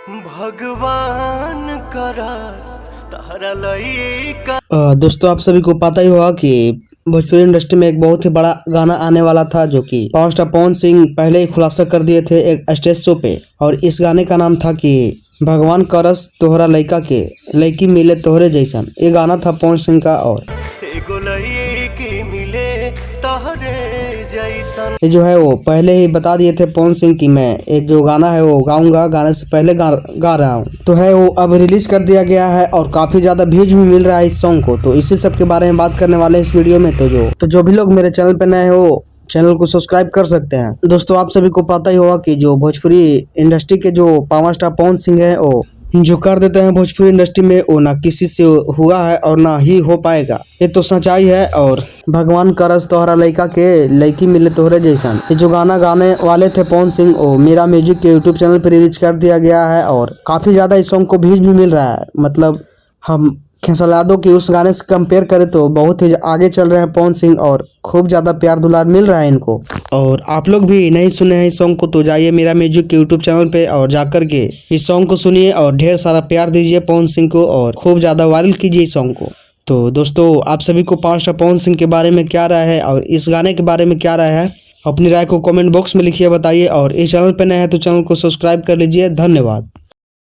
भगवान करस तारा लइका। दोस्तों आप सभी को पता ही होगा कि भोजपुरी इंडस्ट्री में एक बहुत ही बड़ा गाना आने वाला था, जो कि पावर स्टार पवन सिंह पहले ही खुलासा कर दिए थे एक स्टेज शो पे। और इस गाने का नाम था कि भगवान करस तोहरा लइका के लइकी मिले तोहरे जैसन। ये गाना था पवन सिंह का। और एगो लइकी मिले तोहरे जैसन, ये जो है वो पहले ही बता दिए थे पवन सिंह की मैं एक जो गाना है वो गाऊंगा, गाने से पहले गा रहा हूँ। तो है वो अब रिलीज कर दिया गया है और काफी ज्यादा व्यूज भी मिल रहा है इस सॉन्ग को। तो इसी सब के बारे में बात करने वाले हैं इस वीडियो में। तो जो भी लोग मेरे चैनल पे नए हो चैनल को सब्सक्राइब कर सकते हैं। दोस्तों आप सभी को पता ही होगा कि जो भोजपुरी इंडस्ट्री के जो पावर स्टार पवन सिंह है वो जो कर देते हैं भोजपुरी इंडस्ट्री में, वो ना किसी से हुआ है और ना ही हो पाएगा। ये तो सच्चाई है। और भगवान करस तोहरा लइका के लइकी मिले तोहरे जैसन, ये जो गाना गाने वाले थे पवन सिंह, वो मेरा म्यूजिक के यूट्यूब चैनल पर रिलीज कर दिया गया है। और काफी ज्यादा इस सॉन्ग को व्यूज भी मिल रहा है। मतलब हम खेसारी यादव की उस गाने से कंपेयर करें तो बहुत ही आगे चल रहे हैं पवन सिंह, और खूब ज्यादा प्यार दुलार मिल रहा है इनको। और आप लोग भी नहीं सुने हैं इस सॉन्ग को तो जाइए मेरा म्यूजिक के यूट्यूब चैनल पे और जाकर के इस सॉन्ग को सुनिए और ढेर सारा प्यार दीजिए पवन सिंह को और खूब ज्यादा वायरल कीजिए इस सॉन्ग को। तो दोस्तों आप सभी को पावर स्टार पवन सिंह के बारे में क्या राय है और इस गाने के बारे में क्या राय है, अपनी राय को कमेंट बॉक्स में लिखिए, बताइए। और इस चैनल पर नए हैं तो चैनल को सब्सक्राइब कर लीजिए। धन्यवाद।